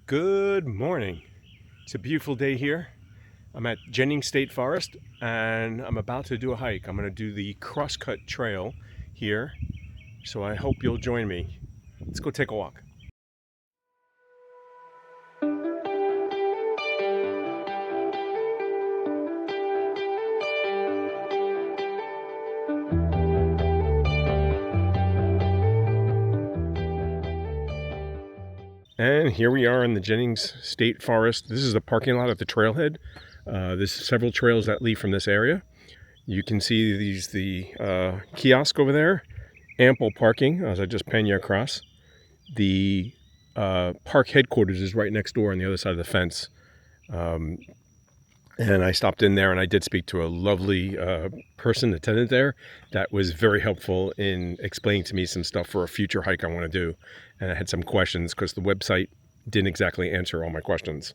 Good morning. It's a beautiful day here. I'm at Jennings State Forest and I'm about to do a hike. I'm going to do the Crosscut Trail here, so I hope you'll join me. Let's go take a walk. And here we are in the Jennings State Forest. This is the parking lot at the trailhead. There's several trails that lead from this area. You can see the kiosk over there. Ample parking as I just pan you across. The park headquarters is right next door on the other side of the fence. And I stopped in there and I did speak to a lovely attendant there that was very helpful in explaining to me some stuff for a future hike I want to do. And I had some questions because the website didn't exactly answer all my questions.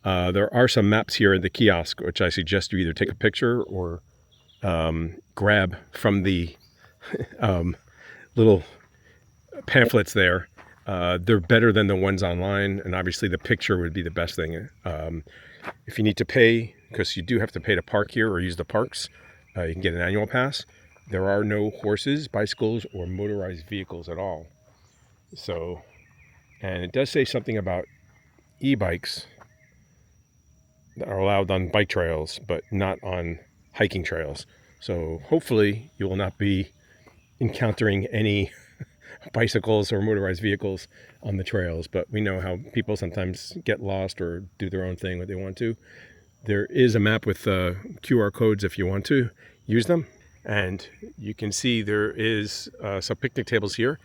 There are some maps here at the kiosk, which I suggest you either take a picture or grab from the little pamphlets there. They're better than the ones online, and obviously the picture would be the best thing. If you need to pay, because you do have to pay to park here or use the parks, you can get an annual pass. There are no horses, bicycles, or motorized vehicles at all. So, and it does say something about e-bikes that are allowed on bike trails, but not on hiking trails. So hopefully you will not be encountering any bicycles or motorized vehicles on the trails, but we know how people sometimes get lost or do their own thing what they want to. There is a map with QR codes if you want to use them, and you can see there is some picnic tables here,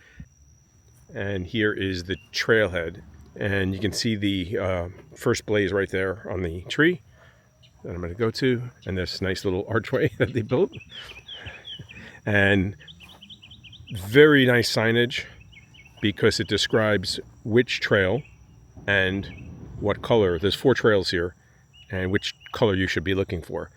and here is the trailhead, and you can see the first blaze right there on the tree that I'm going to go to, and this nice little archway that they built, and very nice signage because it describes which trail and what color. There's 4 trails here and which color you should be looking for.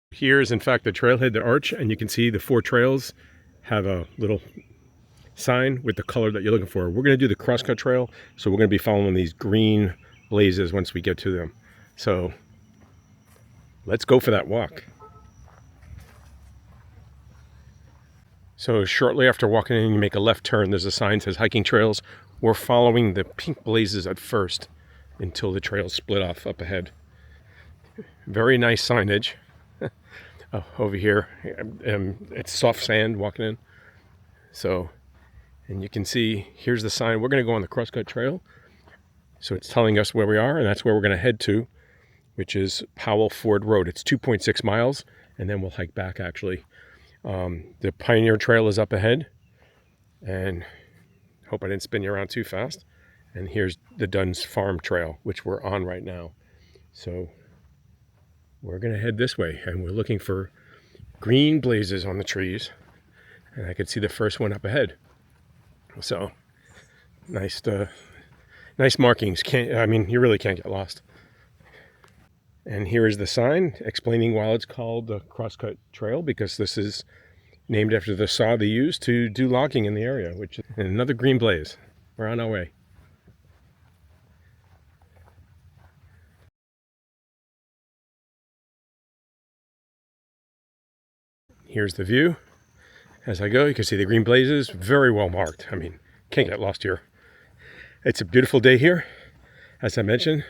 Here is in fact the trailhead, the arch, and you can see the 4 trails have a little sign with the color that you're looking for. We're going to do the Crosscut Trail, so we're going to be following these green blazes once we get to them. So let's go for that walk. So shortly after walking in, you make a left turn. There's a sign that says hiking trails. We're following the pink blazes at first until the trails split off up ahead. Very nice signage. Over here, it's soft sand walking in. So, and you can see, here's the sign. We're going to go on the Crosscut Trail. So it's telling us where we are, and that's where we're going to head to, which is Powell Ford Road. It's 2.6 miles, and then we'll hike back, actually. The Pioneer Trail is up ahead, and hope I didn't spin you around too fast. And here's the Dunn's Farm Trail, which we're on right now. So we're going to head this way, and we're looking for green blazes on the trees. And I can see the first one up ahead. So nice markings. You really can't get lost. And here is the sign explaining why it's called the Crosscut Trail, because this is named after the saw they used to do logging in the area, which is another green blaze. We're on our way. Here's the view. As I go, you can see the green blazes, very well marked. Can't get lost here. It's a beautiful day here, as I mentioned,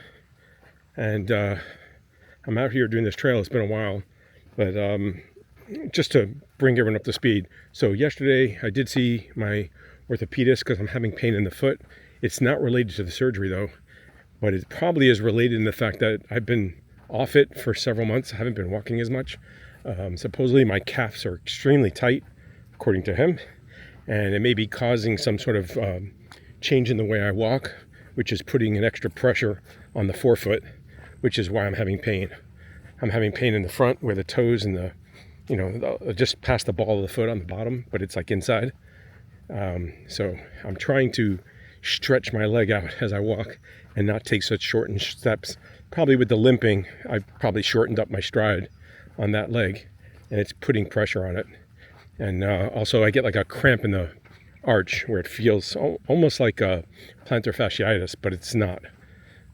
and I'm out here doing this trail. It's been a while, but just to bring everyone up to speed. So yesterday I did see my orthopedist because I'm having pain in the foot. It's not related to the surgery though, but it probably is related in the fact that I've been off it for several months. I haven't been walking as much. Supposedly my calves are extremely tight, according to him, and it may be causing some sort of change in the way I walk, which is putting an extra pressure on the forefoot, which is why I'm having pain. I'm having pain in the front where the toes and just past the ball of the foot on the bottom, but it's like inside. So I'm trying to stretch my leg out as I walk and not take such shortened steps. Probably with the limping, I probably shortened up my stride on that leg, and it's putting pressure on it. And also I get like a cramp in the arch where it feels almost like a plantar fasciitis, but it's not,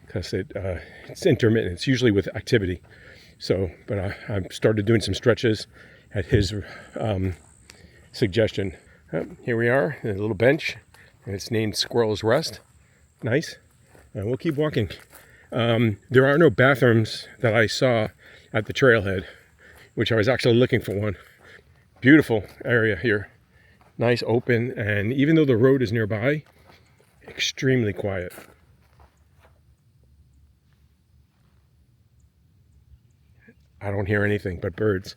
because it's intermittent. It's usually with activity. So, but I started doing some stretches at his suggestion. Here we are, a little bench, and it's named Squirrel's Rest. Nice. We'll keep walking. There are no bathrooms that I saw at the trailhead, which I was actually looking for one. Beautiful area here. Nice, open, and even though the road is nearby, extremely quiet. I don't hear anything but birds.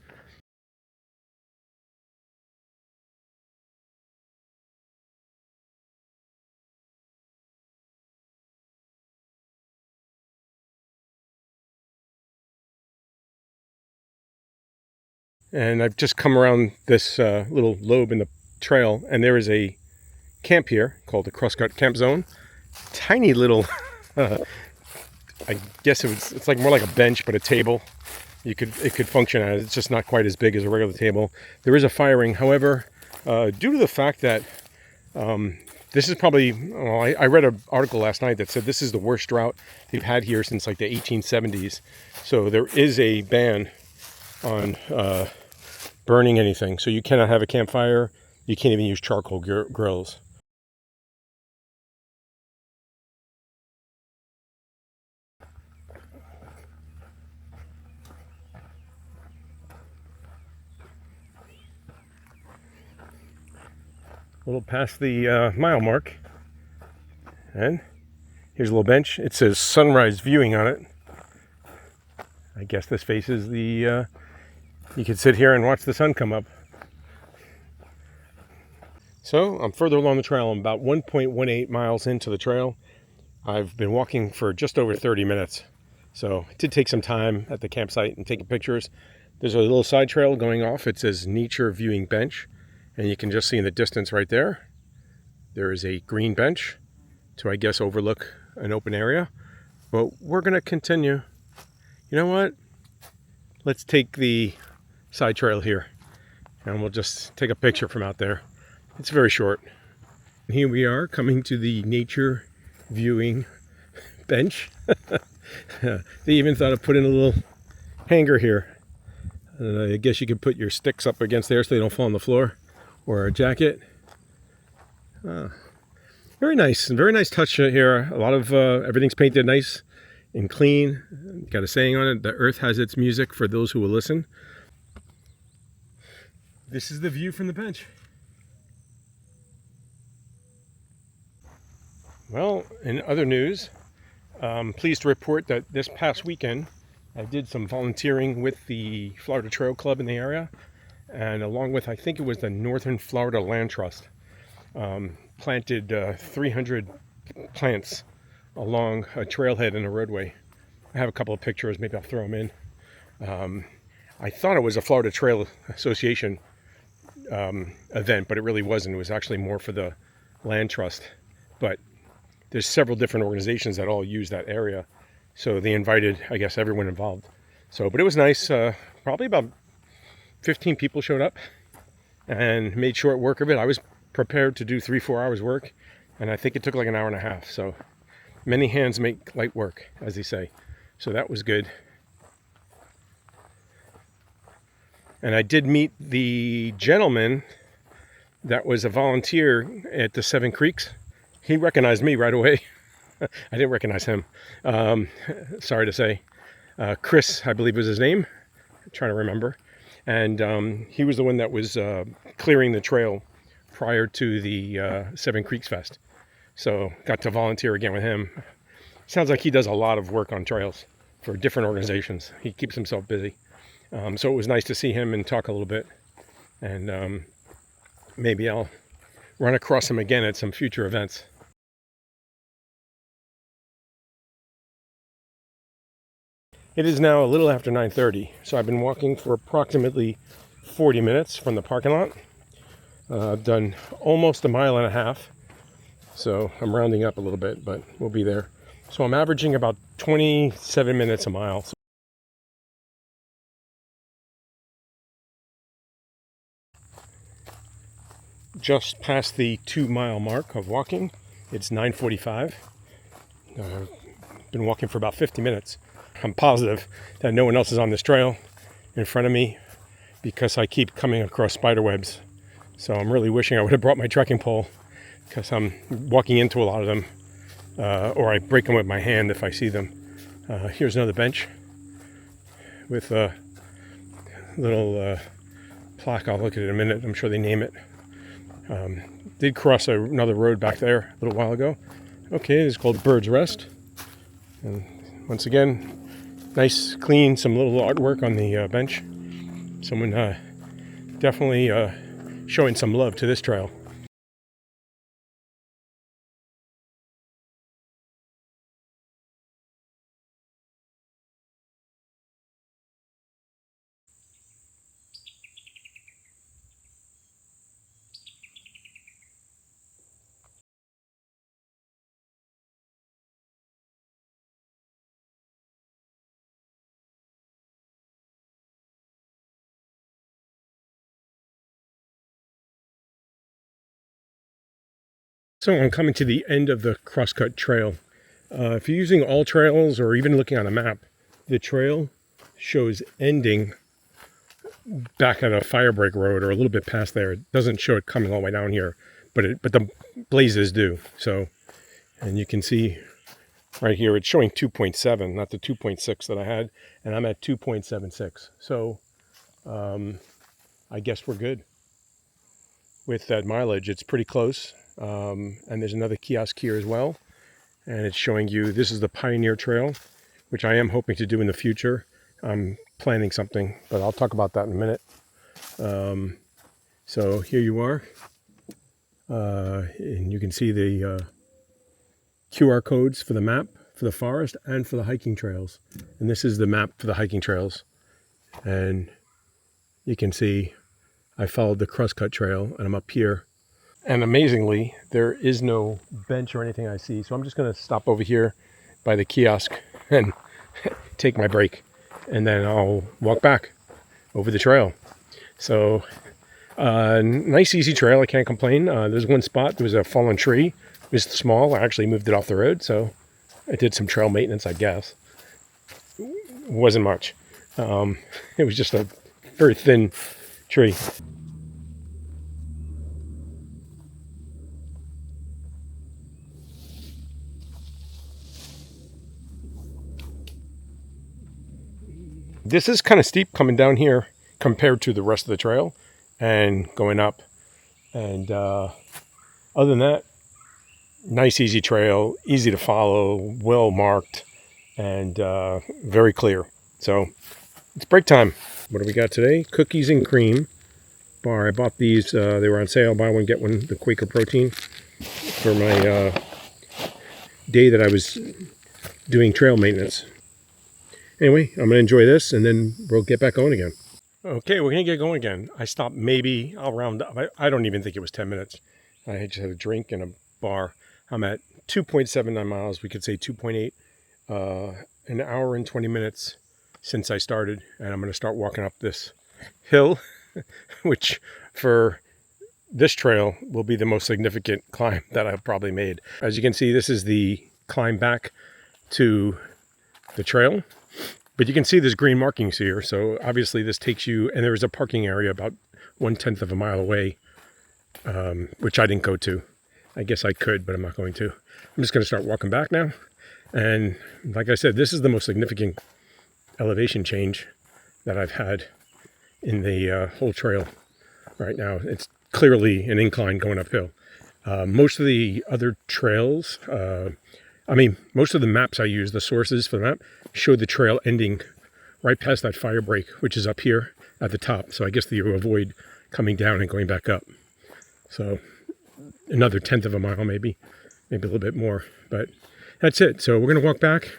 And I've just come around this little lobe in the trail, and there is a camp here called the Crosscut Camp Zone. Tiny little, I guess it's like more like a bench, but a table. It could function as, it's just not quite as big as a regular table. There is a fire ring, however, due to the fact that this is probably, well, I read an article last night that said this is the worst drought they've had here since like the 1870s. So there is a ban on burning anything. So you cannot have a campfire. You can't even use charcoal grills. A little past the mile mark. And here's a little bench. It says sunrise viewing on it. I guess this faces the, you could sit here and watch the sun come up. So I'm further along the trail. I'm about 1.18 miles into the trail. I've been walking for just over 30 minutes. So it did take some time at the campsite and taking pictures. There's a little side trail going off. It says nature viewing bench. And you can just see in the distance right there, there is a green bench to, I guess, overlook an open area. But we're going to continue. You know what? Let's take the side trail here, and we'll just take a picture from out there. It's very short. Here we are coming to the nature viewing bench. They even thought of putting a little hanger here. I guess you could put your sticks up against there so they don't fall on the floor, or a jacket. Very nice, and very nice touch here. A lot of everything's painted nice and clean. Got a saying on it: the earth has its music for those who will listen. This is the view from the bench. Well, in other news, I'm pleased to report that this past weekend I did some volunteering with the Florida Trail Club in the area, and along with, I think it was the Northern Florida Land Trust, planted 300 plants along a trailhead and a roadway. I have a couple of pictures, maybe I'll throw them in. I thought it was a Florida Trail Association event, but it really wasn't. It was actually more for the Land Trust. But there's several different organizations that all use that area. So they invited, I guess, everyone involved. So, but it was nice. Probably about 15 people showed up and made short work of it. I was prepared to do 3-4 hours work, and I think it took like an hour and a half. So many hands make light work, as they say. So that was good. And I did meet the gentleman that was a volunteer at the Seven Creeks. He recognized me right away. I didn't recognize him. Sorry to say. Chris, I believe was his name. I'm trying to remember. And he was the one that was clearing the trail prior to the Seven Creeks Fest. So got to volunteer again with him. Sounds like he does a lot of work on trails for different organizations. He keeps himself busy. So it was nice to see him and talk a little bit. And maybe I'll run across him again at some future events. It is now a little after 9:30, so I've been walking for approximately 40 minutes from the parking lot. I've done almost a mile and a half, so I'm rounding up a little bit, but we'll be there. So I'm averaging about 27 minutes a mile. just past the 2-mile mark of walking. It's 9:45. Been walking for about 50 minutes. I'm positive that no one else is on this trail in front of me because I keep coming across spider webs. So I'm really wishing I would have brought my trekking pole because I'm walking into a lot of them, or I break them with my hand if I see them. Here's another bench with a little plaque. I'll look at it in a minute. I'm sure they name it. Did cross another road back there a little while ago. Okay, it's called Bird's Rest. And once again, nice, clean, some little artwork on the bench. Someone definitely showing some love to this trail. So I'm coming to the end of the Crosscut Trail. If you're using all trails or even looking on a map, the trail shows ending back at a firebreak road or a little bit past there. It doesn't show it coming all the way down here, but the blazes do. So, and you can see right here, it's showing 2.7, not the 2.6 that I had, and I'm at 2.76. So I guess we're good with that mileage. It's pretty close. And there's another kiosk here as well, and it's showing you this is the Pioneer Trail, which I am hoping to do in the future. I'm planning something, but I'll talk about that in a minute. So here you are, and you can see the QR codes for the map for the forest and for the hiking trails, and this is the map for the hiking trails. And you can see I followed the Crosscut Trail, and I'm up here. And amazingly, there is no bench or anything I see. So I'm just going to stop over here by the kiosk and take my break. And then I'll walk back over the trail. So nice, easy trail. I can't complain. There's one spot. There was a fallen tree. It was small. I actually moved it off the road. So I did some trail maintenance, I guess. It wasn't much. It was just a very thin tree. This is kind of steep coming down here compared to the rest of the trail and going up. And other than that, nice, easy trail, easy to follow, well marked, and very clear. So it's break time. What do we got today? Cookies and cream bar. I bought these. They were on sale. Buy one, get one, the Quaker protein, for my day that I was doing trail maintenance. Anyway, I'm going to enjoy this, and then we'll get back going again. Okay, we're going to get going again. I stopped maybe, I'll round up. I don't even think it was 10 minutes. I just had a drink and a bar. I'm at 2.79 miles. We could say 2.8. An hour and 20 minutes since I started, and I'm going to start walking up this hill, which for this trail will be the most significant climb that I've probably made. As you can see, this is the climb back to the trail. But you can see there's green markings here, so obviously this takes you, and there's a parking area about 1/10 of a mile away, which I didn't go to. I guess I could, but I'm not going to. I'm just going to start walking back now. And like I said, this is the most significant elevation change that I've had in the whole trail right now. It's clearly an incline going uphill. Most of the other trails, most of the maps I use, the sources for the map, show the trail ending right past that fire break, which is up here at the top. So I guess you avoid coming down and going back up. So another 1/10 of a mile, maybe a little bit more. But that's it. So we're going to walk back.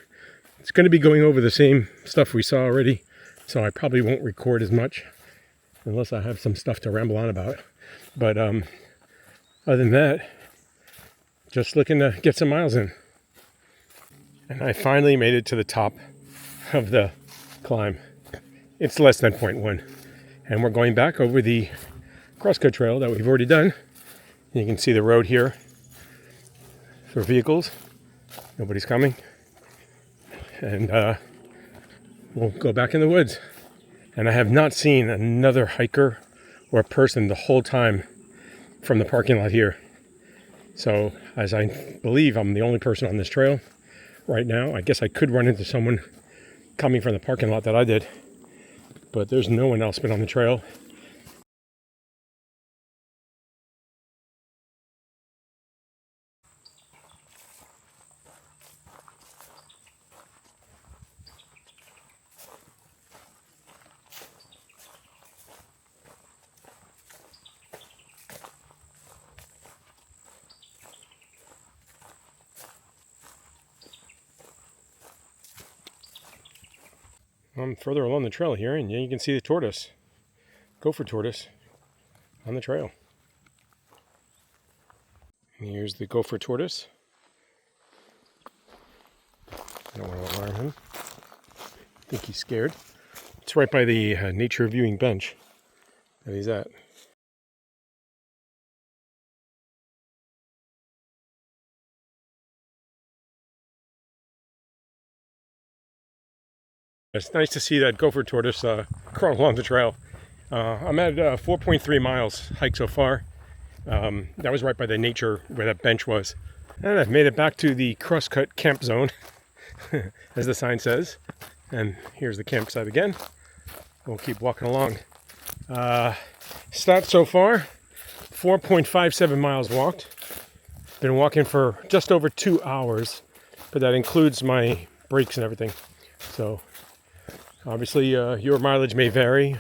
It's going to be going over the same stuff we saw already. So I probably won't record as much unless I have some stuff to ramble on about. But other than that, just looking to get some miles in. And I finally made it to the top of the climb. It's less than 0.1. And we're going back over the Crosscut Trail that we've already done. You can see the road here for vehicles. Nobody's coming. And we'll go back in the woods. And I have not seen another hiker or person the whole time from the parking lot here. So, as I believe I'm the only person on this trail right now, I guess I could run into someone coming from the parking lot that I did. But there's no one else been on the trail. I'm further along the trail here, and you can see the tortoise, gopher tortoise, on the trail. And here's the gopher tortoise. I don't want to alarm him. I think he's scared. It's right by the nature viewing bench that he's at. It's nice to see that gopher tortoise crawl along the trail. I'm at 4.3 miles hike so far. That was right by the nature where that bench was. And I've made it back to the Crosscut camp zone, as the sign says. And here's the campsite again. We'll keep walking along. Stats so far, 4.57 miles walked. Been walking for just over 2 hours, but that includes my breaks and everything. So obviously your mileage may vary.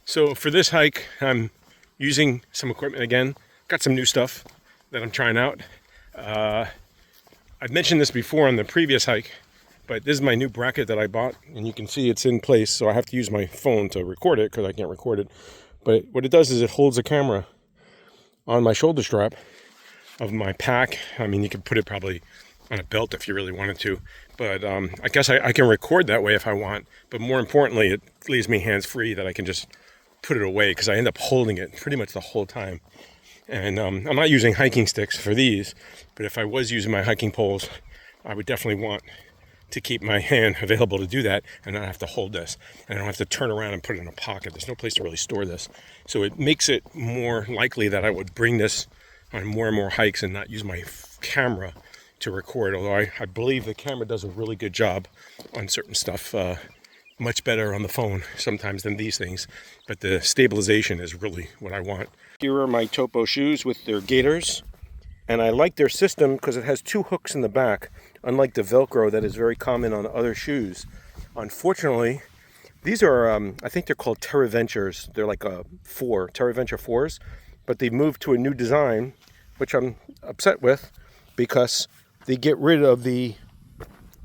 So for this hike, I'm using some equipment again. Got some new stuff that I'm trying out. I've mentioned this before on the previous hike, but this is my new bracket that I bought, and you can see it's in place, so I have to use my phone to record it because I can't record it. But what it does is it holds a camera on my shoulder strap of my pack. I mean, you could put it probably on a belt if you really wanted to, but I guess I can record that way if I want. But more importantly, it leaves me hands-free, that I can just put it away, because I end up holding it pretty much the whole time. And I'm not using hiking sticks for these, but if I was using my hiking poles, I would definitely want to keep my hand available to do that and not have to hold this. And I don't have to turn around and put it in a pocket. There's no place to really store this. So it makes it more likely that I would bring this on more and more hikes and not use my camera to record, although I believe the camera does a really good job on certain stuff, much better on the phone sometimes than these things, but the stabilization is really what I want. Here are my Topo shoes with their gaiters, and I like their system because it has 2 hooks in the back, unlike the Velcro that is very common on other shoes. Unfortunately, these are, I think they're called Terra Ventures. They're like Terra Venture 4s, but they moved to a new design, which I'm upset with, because they get rid of the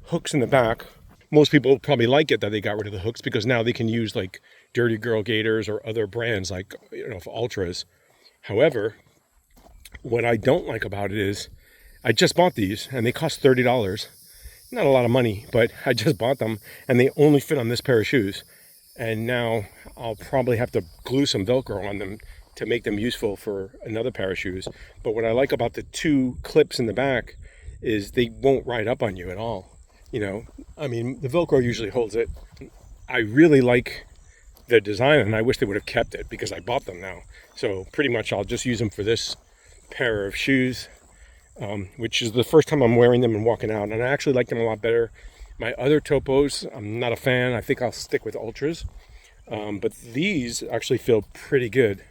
hooks in the back. Most people probably like it that they got rid of the hooks, because now they can use like Dirty Girl gaiters or other brands like, Ultras. However, what I don't like about it is I just bought these and they cost $30. Not a lot of money, but I just bought them and they only fit on this pair of shoes. And now I'll probably have to glue some Velcro on them to make them useful for another pair of shoes. But what I like about the 2 clips in the back is they won't ride up on you at all. I mean, the Velcro usually holds it. I really like their design, and I wish they would have kept it because I bought them now. So pretty much I'll just use them for this pair of shoes, which is the first time I'm wearing them and walking out. And I actually like them a lot better. My other Topos, I'm not a fan. I think I'll stick with Ultras. But these actually feel pretty good.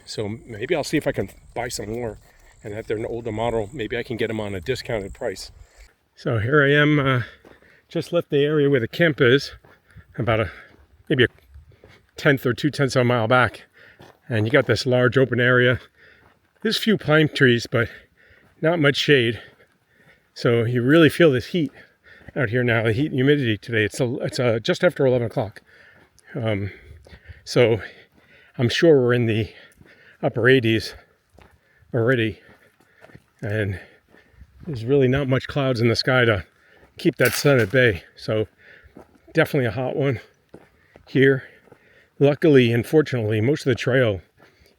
So maybe I'll see if I can buy some more. And if they're an older model, maybe I can get them on a discounted price. So here I am, just left the area where the camp is, about maybe a 1/10 or 2/10 of a mile back. And you got this large open area. There's a few pine trees, but not much shade. So you really feel this heat out here now, the heat and humidity today. It's just after 11 o'clock. So I'm sure we're in the upper 80s already. And there's really not much clouds in the sky to keep that sun at bay. So definitely a hot one here. Luckily, unfortunately, most of the trail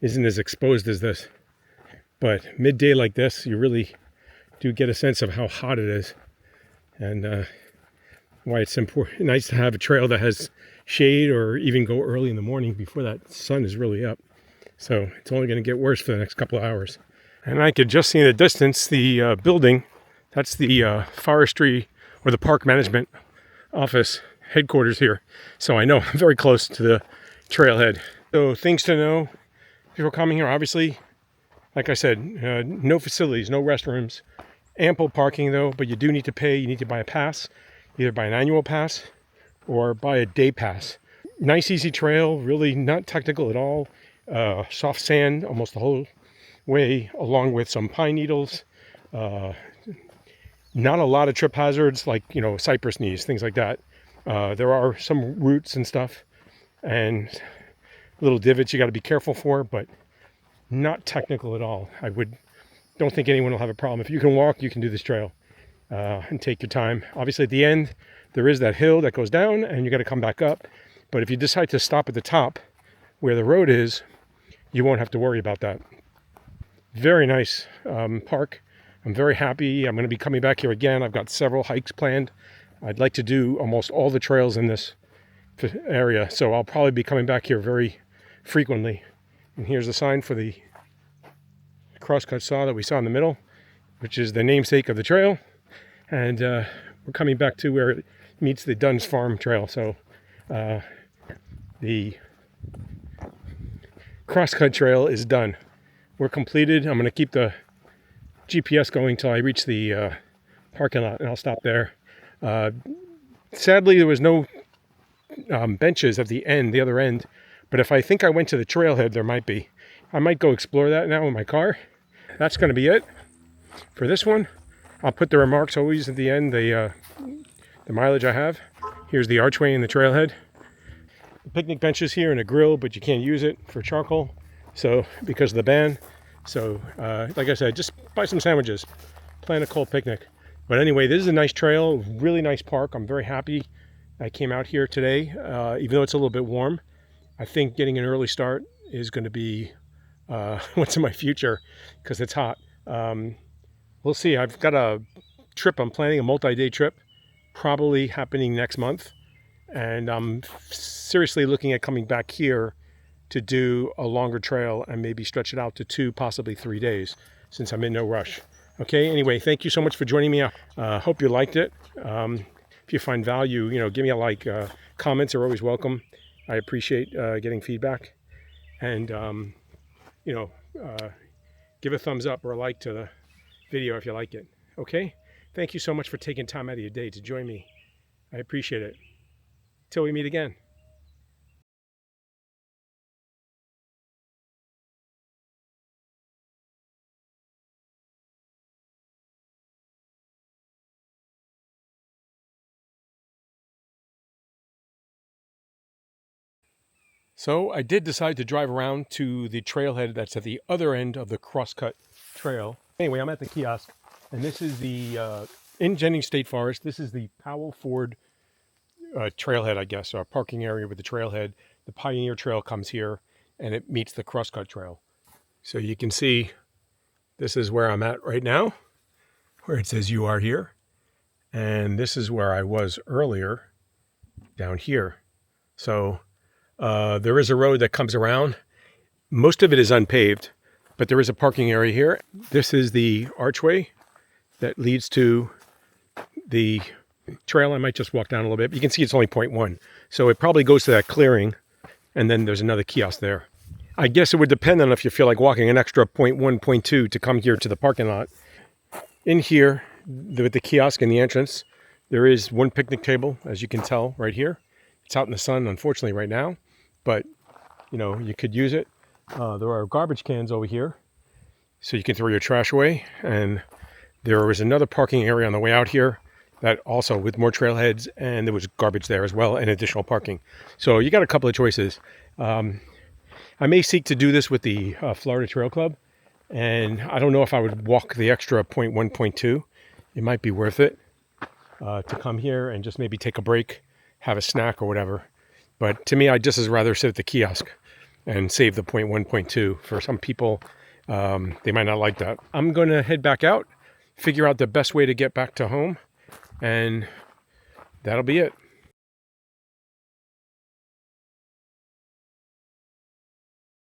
isn't as exposed as this. But midday like this, you really do get a sense of how hot it is, and why it's nice to have a trail that has shade, or even go early in the morning before that sun is really up. So it's only going to get worse for the next couple of hours. And I could just see in the distance the building. That's the forestry or the park management office headquarters here. So I know I'm very close to the trailhead. So things to know if you're coming here, obviously, like I said, no facilities, no restrooms, ample parking though, but you do need to pay. You need to buy a pass, either buy an annual pass or buy a day pass. Nice, easy trail, really not technical at all. Soft sand almost the whole way, along with some pine needles. Not a lot of trip hazards like, cypress knees, things like that. There are some roots and stuff and little divots you got to be careful for, but not technical at all. Don't think anyone will have a problem. If you can walk, you can do this trail and take your time. Obviously at the end, there is that hill that goes down and you got to come back up. But if you decide to stop at the top where the road is, you won't have to worry about that. Very nice park. I'm very happy. I'm going to be coming back here again. I've got several hikes planned. I'd like to do almost all the trails in this area, so I'll probably be coming back here very frequently. And here's the sign for the Crosscut Saw that we saw in the middle, which is the namesake of the trail. And we're coming back to where it meets the Dunn's Farm Trail. So the Crosscut Trail is done. We're completed. I'm going to keep the GPS going till I reach the parking lot, and I'll stop there. Sadly, there was no benches at the other end, but if I think I went to the trailhead, there might be. I might go explore that now in my car. That's going to be it for this one. I'll put the remarks always at the end, the mileage I have. Here's the archway and the trailhead. The picnic bench is here and a grill, but you can't use it for charcoal, so because of the ban. So, like I said, just buy some sandwiches, plan a cold picnic. But anyway, this is a nice trail, really nice park. I'm very happy I came out here today, even though it's a little bit warm. I think getting an early start is going to be what's in my future, because it's hot. We'll see. I've got a trip I'm planning, a multi-day trip, probably happening next month. And I'm seriously looking at coming back here to do a longer trail and maybe stretch it out to 2, possibly 3 days, since I'm in no rush. Okay, anyway, thank you so much for joining me. Hope you liked it. If you find value, give me a like. Comments are always welcome. I appreciate getting feedback. And, give a thumbs up or a like to the video if you like it. Okay, thank you so much for taking time out of your day to join me. I appreciate it. Till we meet again. So I did decide to drive around to the trailhead that's at the other end of the Crosscut Trail. Anyway, I'm at the kiosk, and this is the, in Jennings State Forest, this is the Powell Ford Trailhead, I guess, or parking area with the trailhead. The Pioneer Trail comes here, and it meets the Crosscut Trail. So you can see this is where I'm at right now, where it says you are here. And this is where I was earlier, down here. So there is a road that comes around. Most of it is unpaved, but there is a parking area here. This is the archway that leads to the trail. I might just walk down a little bit. You can see it's only 0.1. So it probably goes to that clearing, and then there's another kiosk there. I guess it would depend on if you feel like walking an extra 0.1, 0.2 to come here to the parking lot. In here, with the kiosk and the entrance, there is one picnic table, as you can tell right here. It's out in the sun, unfortunately, right now, but you could use it. There are garbage cans over here, so you can throw your trash away. And there was another parking area on the way out here that also with more trailheads, and there was garbage there as well and additional parking. So you got a couple of choices. I may seek to do this with the Florida Trail Club, and I don't know if I would walk the extra 0.1, 0.2. It might be worth it to come here and just maybe take a break, have a snack or whatever. But to me, I'd just as rather sit at the kiosk and save the 0.1, 0.2. For some people, They might not like that. I'm going to head back out, figure out the best way to get back to home, and that'll be it.